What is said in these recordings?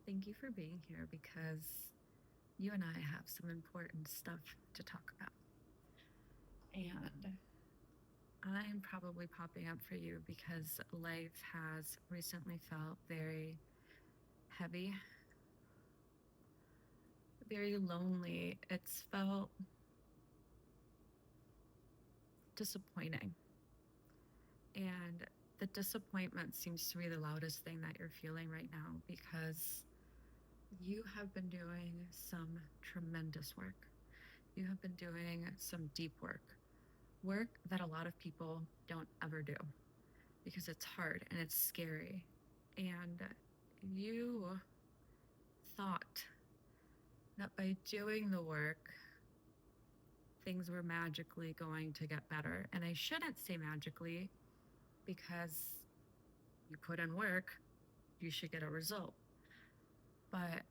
Thank you for being here because you and I have some important stuff to talk about. And I'm probably popping up for you because life has recently felt very heavy, very lonely. It's felt disappointing. And the disappointment seems to be the loudest thing that you're feeling right now because you have been doing some tremendous work. You have been doing some deep work that a lot of people don't ever do because it's hard and it's scary. And you thought that by doing the work, things were magically going to get better. And I shouldn't say magically because you put in work, you should get a result. But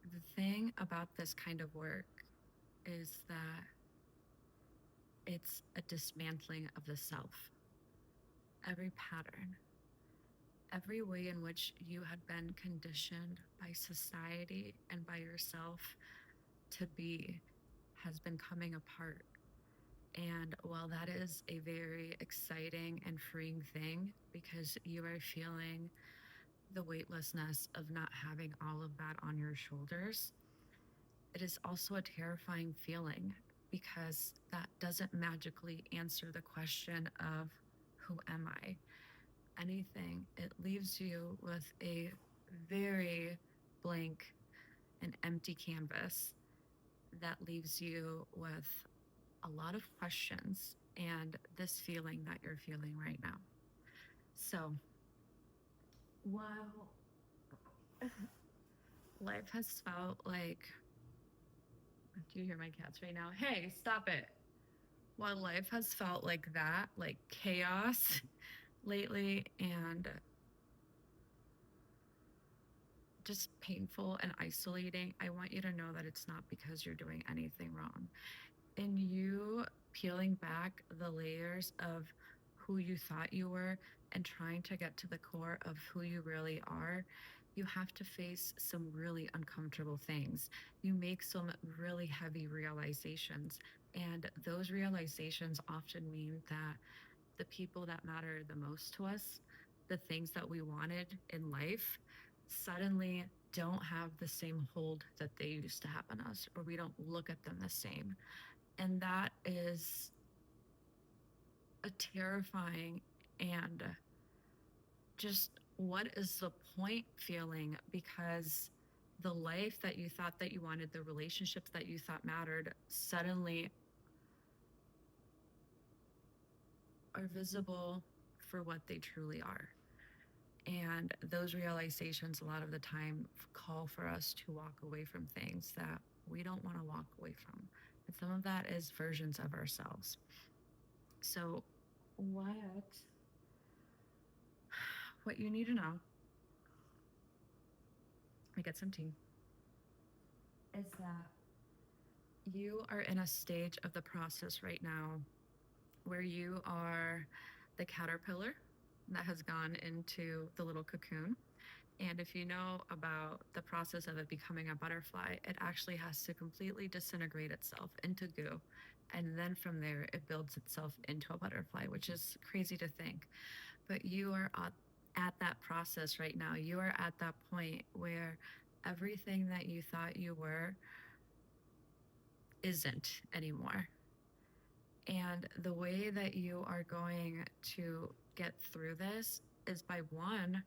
the thing about this kind of work is that it's a dismantling of the self. Every pattern, every way in which you had been conditioned by society and by yourself to be has been coming apart. And while that is a very exciting and freeing thing because you are feeling the weightlessness of not having all of that on your shoulders, it is also a terrifying feeling because that doesn't magically answer the question of who am I? Anything. It leaves you with a very blank and empty canvas that leaves you with a lot of questions and this feeling that you're feeling right now. So, while life has felt like, do you hear my cats right now? Hey, stop it. While life has felt like that, like chaos lately, and just painful and isolating, I want you to know that it's not because you're doing anything wrong. And you peeling back the layers of who you thought you were and trying to get to the core of who you really are, you have to face some really uncomfortable things. You make some really heavy realizations. And those realizations often mean that the people that matter the most to us, the things that we wanted in life, suddenly don't have the same hold that they used to have on us, or we don't look at them the same. And that is a terrifying and just what is the point feeling because the life that you thought that you wanted, the relationships that you thought mattered, suddenly are visible for what they truly are. And those realizations, a lot of the time, call for us to walk away from things that we don't want to walk away from. And some of that is versions of ourselves. So, what you need to know, I get some tea, is that you are in a stage of the process right now where you are the caterpillar that has gone into the little cocoon. And if you know about the process of it becoming a butterfly, it actually has to completely disintegrate itself into goo. And then from there, it builds itself into a butterfly, which is crazy to think. But you are at that process right now. You are at that point where everything that you thought you were isn't anymore. And the way that you are going to get through this is by one,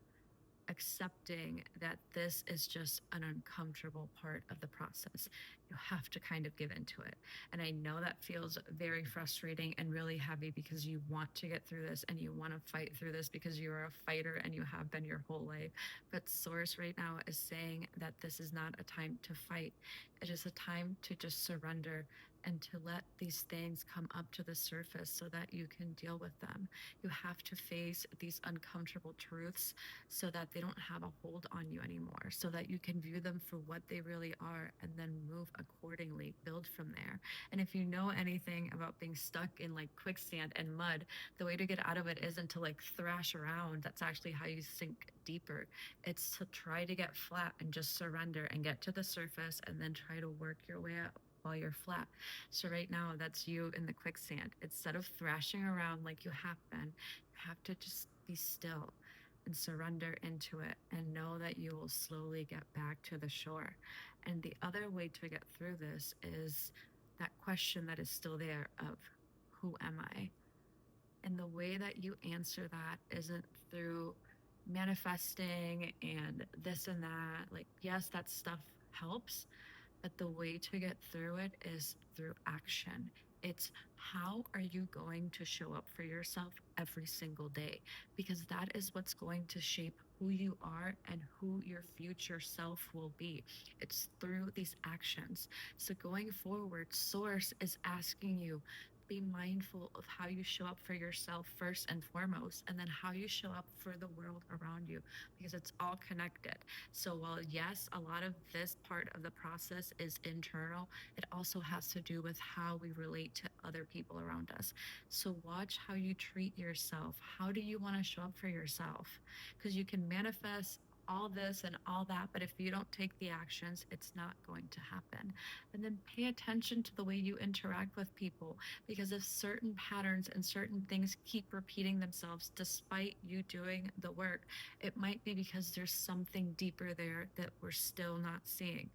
accepting that this is just an uncomfortable part of the process. You have to kind of give into it. And I know that feels very frustrating and really heavy because you want to get through this and you want to fight through this because you're a fighter and you have been your whole life. But Source right now is saying that this is not a time to fight. It is a time to just surrender and to let these things come up to the surface so that you can deal with them. You have to face these uncomfortable truths so that they don't have a hold on you anymore, so that you can view them for what they really are and then move accordingly, build from there. And if you know anything about being stuck in like quicksand and mud, the way to get out of it isn't to like thrash around. That's actually how you sink deeper. It's to try to get flat and just surrender and get to the surface and then try to work your way up while you're flat. So right now, that's you in the quicksand. Instead of thrashing around like you have been, you have to just be still and surrender into it and know that you will slowly get back to the shore. And the other way to get through this is that question that is still there of who am I? And the way that you answer that isn't through manifesting and this and that. Like, yes, that stuff helps, but the way to get through it is through action. It's how are you going to show up for yourself every single day? Because that is what's going to shape who you are and who your future self will be. It's through these actions. So going forward, Source is asking you, be mindful of how you show up for yourself first and foremost, and then how you show up for the world around you, because it's all connected. So while yes, a lot of this part of the process is internal, it also has to do with how we relate to other people around us. So watch how you treat yourself. How do you want to show up for yourself? Because you can manifest all this and all that, but if you don't take the actions, it's not going to happen. And then pay attention to the way you interact with people, because if certain patterns and certain things keep repeating themselves despite you doing the work, it might be because there's something deeper there that we're still not seeing.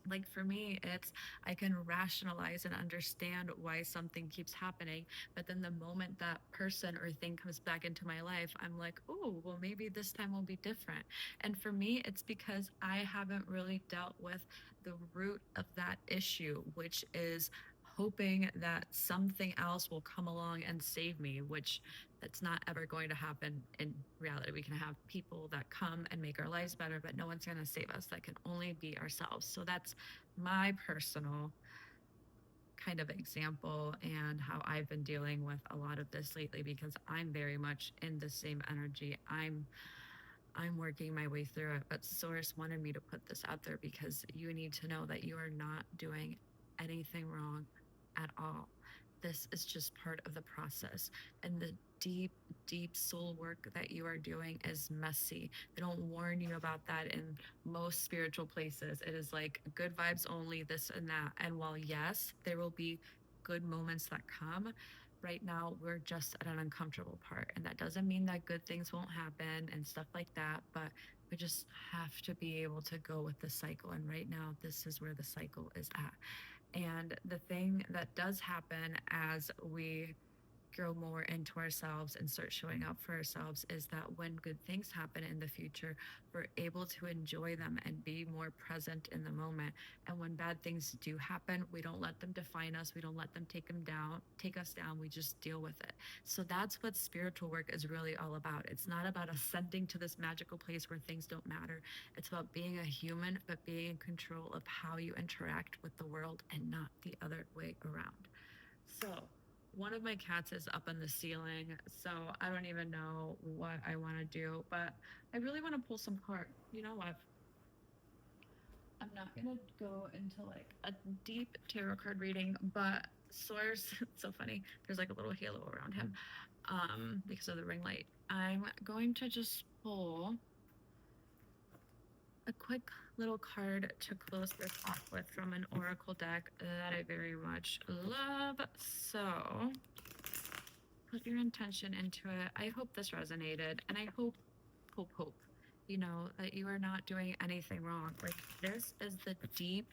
Like for me, it's I can rationalize and understand why something keeps happening, but then the moment that person or thing comes back into my life, I'm like, oh, well, maybe this time will be different. And for me, it's because I haven't really dealt with the root of that issue, which is hoping that something else will come along and save me, which that's not ever going to happen in reality. We can have people that come and make our lives better, but no one's going to save us. That can only be ourselves. So that's my personal kind of example and how I've been dealing with a lot of this lately, because I'm very much in the same energy. I'm working my way through it, but Source wanted me to put this out there because you need to know that you are not doing anything wrong at all. This is just part of the process. And the deep, deep soul work that you are doing is messy. They don't warn you about that in most spiritual places. It is like good vibes only, this and that. And while, yes, there will be good moments that come, right now we're just at an uncomfortable part, and that doesn't mean that good things won't happen and stuff like that, but we just have to be able to go with the cycle, and right now this is where the cycle is at. And the thing that does happen as we grow more into ourselves and start showing up for ourselves is that when good things happen in the future, we're able to enjoy them and be more present in the moment. And when bad things do happen, we don't let them define us. We don't let them take us down. We just deal with it. So that's what spiritual work is really all about. It's not about ascending to this magical place where things don't matter. It's about being a human, but being in control of how you interact with the world and not the other way around. So, one of my cats is up on the ceiling, so I don't even know what I want to do, but I really want to pull some cards. You know what? I'm not gonna go into like a deep tarot card reading, but Source, it's so funny. There's like a little halo around him, because of the ring light. I'm going to just pull a quick little card to close this off with from an oracle deck that I very much love. So put your intention into it. I hope this resonated, and I hope, that you are not doing anything wrong. Like, this is the deep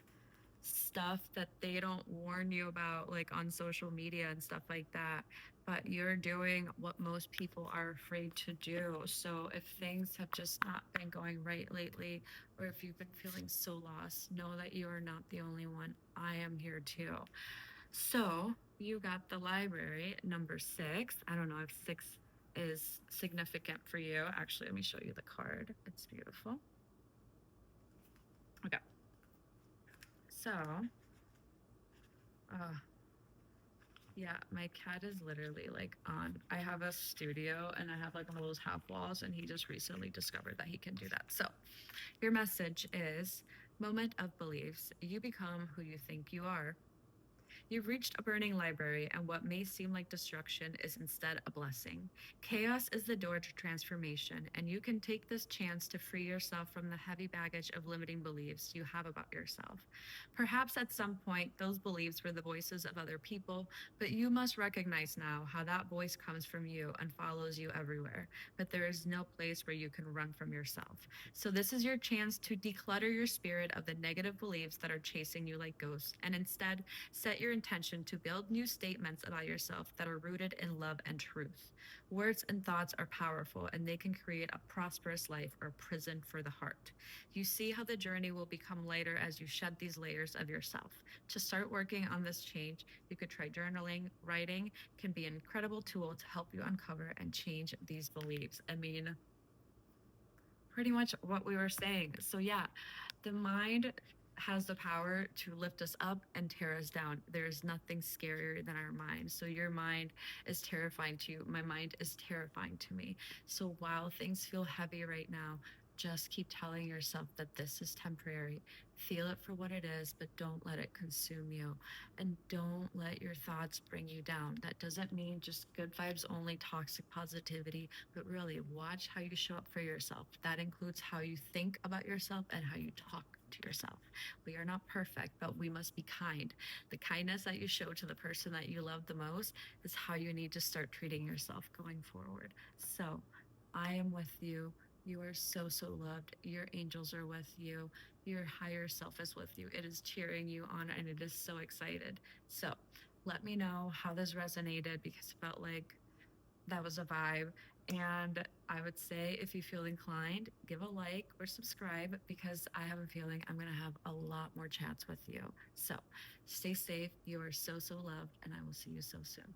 stuff that they don't warn you about, like on social media and stuff like that. But you're doing what most people are afraid to do. So if things have just not been going right lately, or if you've been feeling so lost, know that you are not the only one. I am here too. So you got the library, number 6. I don't know if 6 is significant for you. Actually, let me show you the card. It's beautiful. Okay. So Uh, yeah, my cat is literally like on. I have a studio and I have like one of those half walls, and he just recently discovered that he can do that. So, your message is moment of beliefs. You become who you think you are. You've reached a burning library, and what may seem like destruction is instead a blessing. Chaos is the door to transformation, and you can take this chance to free yourself from the heavy baggage of limiting beliefs you have about yourself. Perhaps at some point, those beliefs were the voices of other people, but you must recognize now how that voice comes from you and follows you everywhere. But there is no place where you can run from yourself. So, this is your chance to declutter your spirit of the negative beliefs that are chasing you like ghosts, and instead, set your intention to build new statements about yourself that are rooted in love and truth. Words and thoughts are powerful, and they can create a prosperous life or a prison for the heart. You see how the journey will become lighter as you shed these layers of yourself. To start working on this change, you could try journaling. Writing can be an incredible tool to help you uncover and change these beliefs. I mean, pretty much what we were saying. So, yeah, the mind has the power to lift us up and tear us down. There's nothing scarier than our mind. So, your mind is terrifying to you. My mind is terrifying to me. So, while things feel heavy right now, just keep telling yourself that this is temporary. Feel it for what it is, but don't let it consume you. And don't let your thoughts bring you down. That doesn't mean just good vibes only, toxic positivity, but really watch how you show up for yourself. That includes how you think about yourself and how you talk to yourself. We are not perfect, but we must be kind. The kindness that you show to the person that you love the most is how you need to start treating yourself going forward. So, I am with you. You are so, so loved. Your angels are with you. Your higher self is with you. It is cheering you on and it is so excited. So, let me know how this resonated because it felt like that was a vibe. And I would say if you feel inclined, give a like or subscribe because I have a feeling I'm going to have a lot more chats with you. So stay safe. You are so, so loved, and I will see you so soon.